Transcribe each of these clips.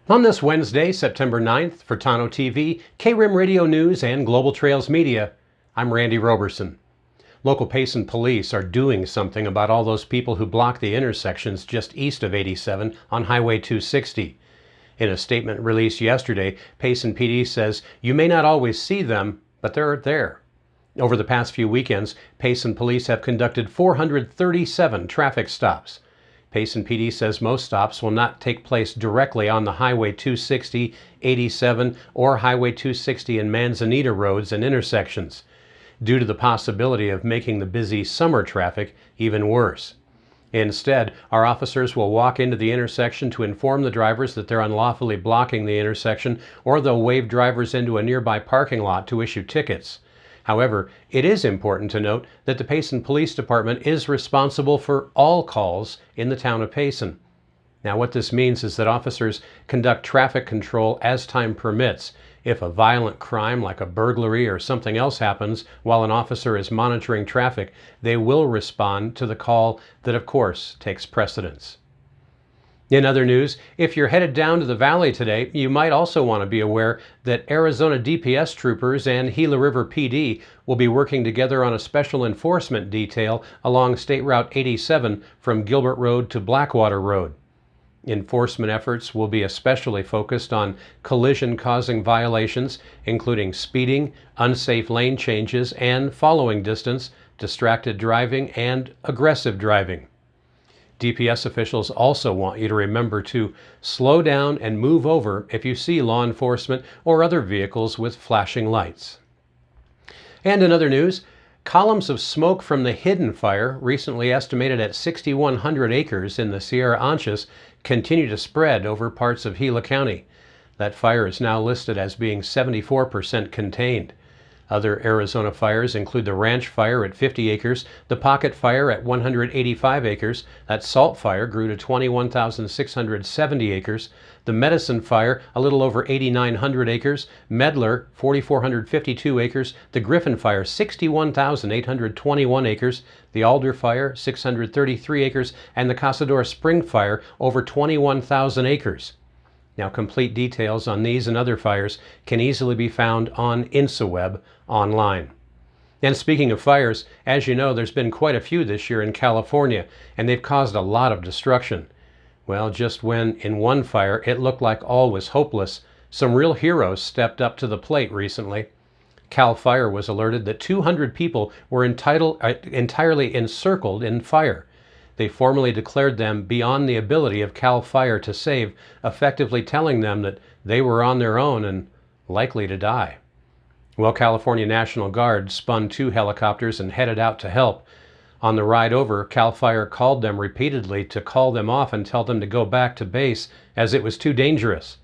On this Wednesday, September 9th, for Tano TV, KRIM Radio News, and Global Trails Media, I'm Randy Roberson. Local Payson police are doing something about all those people who block the intersections just east of 87 on Highway 260. In a statement released yesterday, Payson PD says you may not always see them, but they're there. Over the past few weekends, Payson police have conducted 437 traffic stops. Payson PD says most stops will not take place directly on the Highway 260, 87, or Highway 260 and Manzanita roads and intersections, due to the possibility of making the busy summer traffic even worse. Instead, our officers will walk into the intersection to inform the drivers that they're unlawfully blocking the intersection, or they'll wave drivers into a nearby parking lot to issue tickets. However, it is important to note that the Payson Police Department is responsible for all calls in the town of Payson. Now, what this means is that officers conduct traffic control as time permits. If a violent crime like a burglary or something else happens while an officer is monitoring traffic, they will respond to the call that, of course, takes precedence. In other news, if you're headed down to the valley today, you might also want to be aware that Arizona DPS troopers and Gila River PD will be working together on a special enforcement detail along State Route 87 from Gilbert Road to Blackwater Road. Enforcement efforts will be especially focused on collision-causing violations, including speeding, unsafe lane changes and following distance, distracted driving, and aggressive driving. DPS officials also want you to remember to slow down and move over if you see law enforcement or other vehicles with flashing lights. And in other news, columns of smoke from the Hidden Fire, recently estimated at 6,100 acres in the Sierra Anchas, continue to spread over parts of Gila County. That fire is now listed as being 74% contained. Other Arizona fires include the Ranch Fire at 50 acres, the Pocket Fire at 185 acres, that Salt Fire grew to 21,670 acres, the Medicine Fire a little over 8,900 acres, Medlar 4,452 acres, the Griffin Fire 61,821 acres, the Alder Fire 633 acres, and the Casador Spring Fire over 21,000 acres. Now, complete details on these and other fires can easily be found on InsaWeb online. And speaking of fires, as you know, there's been quite a few this year in California, and they've caused a lot of destruction. Well, just when in one fire it looked like all was hopeless, some real heroes stepped up to the plate recently. Cal Fire was alerted that 200 people were entirely encircled in fire. They formally declared them beyond the ability of Cal Fire to save, effectively telling them that they were on their own and likely to die. Well, California National Guard spun 2 helicopters and headed out to help. On the ride over, Cal Fire called them repeatedly to call them off and tell them to go back to base as it was too dangerous.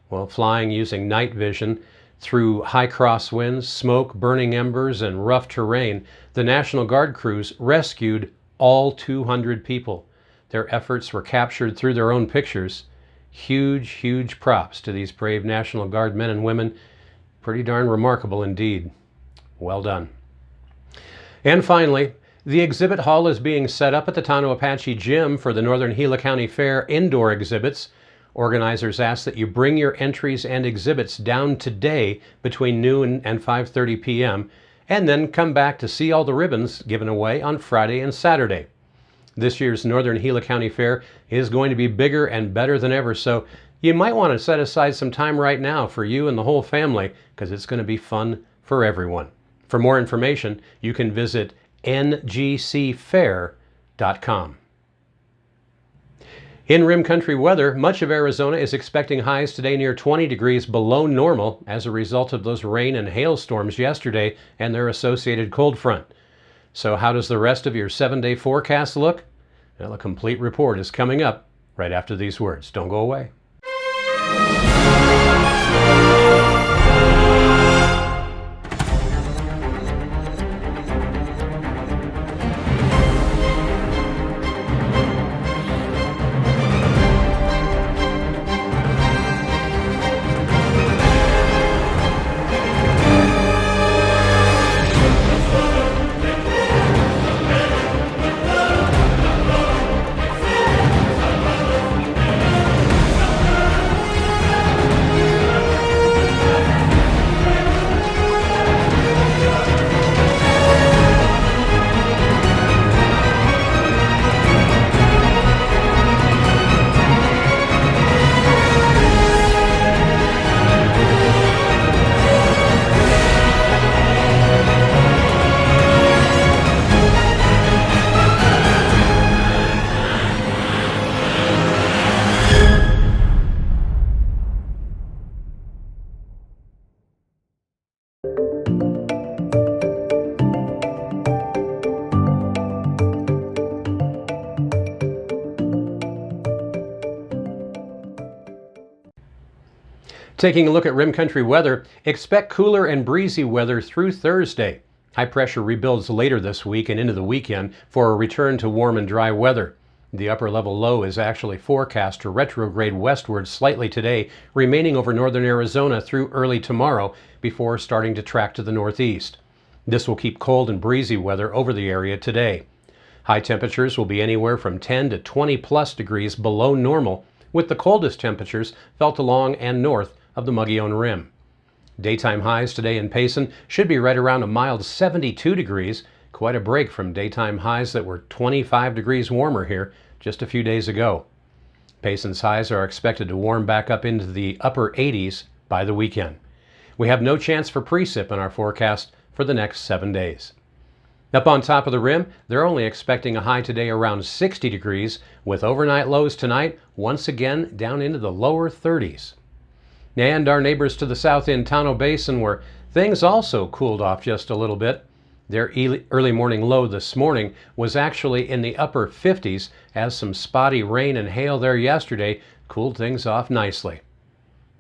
Well, flying using night vision through high crosswinds, smoke, burning embers, and rough terrain, the National Guard crews rescued all 200 people. Their efforts were captured through their own pictures. Huge, huge props to these brave National Guard men and women. Pretty darn remarkable indeed. Well done. And finally, the exhibit hall is being set up at the Tano Apache Gym for the Northern Gila County Fair indoor exhibits. Organizers ask that you bring your entries and exhibits down today between noon and 5:30 p.m. and then come back to see all the ribbons given away on Friday and Saturday. This year's Northern Gila County Fair is going to be bigger and better than ever, so you might want to set aside some time right now for you and the whole family, because it's going to be fun for everyone. For more information, you can visit ngcfair.com. In Rim Country weather, much of Arizona is expecting highs today near 20 degrees below normal as a result of those rain and hailstorms yesterday and their associated cold front. So how does the rest of your 7-day forecast look? Well, a complete report is coming up right after these words. Don't go away. Taking a look at Rim Country weather, expect cooler and breezy weather through Thursday. High pressure rebuilds later this week and into the weekend for a return to warm and dry weather. The upper level low is actually forecast to retrograde westward slightly today, remaining over northern Arizona through early tomorrow before starting to track to the northeast. This will keep cold and breezy weather over the area today. High temperatures will be anywhere from 10 to 20 plus degrees below normal, with the coldest temperatures felt along and north of the Mogollon Rim. Daytime highs today in Payson should be right around a mild 72 degrees, quite a break from daytime highs that were 25 degrees warmer here just a few days ago. Payson's highs are expected to warm back up into the upper 80s by the weekend. We have no chance for precip in our forecast for the next 7 days. Up on top of the rim, they're only expecting a high today around 60 degrees, with overnight lows tonight once again down into the lower 30s. And our neighbors to the south in Tonto Basin, where things also cooled off just a little bit. Their early morning low this morning was actually in the upper 50s, as some spotty rain and hail there yesterday cooled things off nicely.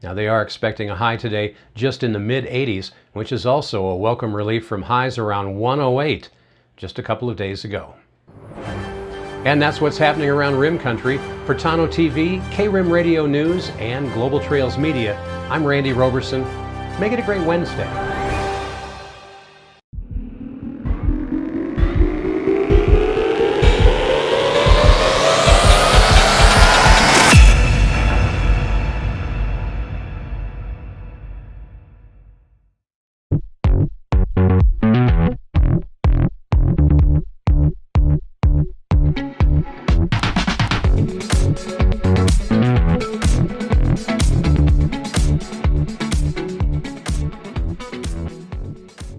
Now they are expecting a high today just in the mid 80s, which is also a welcome relief from highs around 108 just a couple of days ago. And that's what's happening around Rim Country. For Tonto TV, KRIM Radio News, and Global Trails Media, I'm Randy Roberson. Make it a great Wednesday.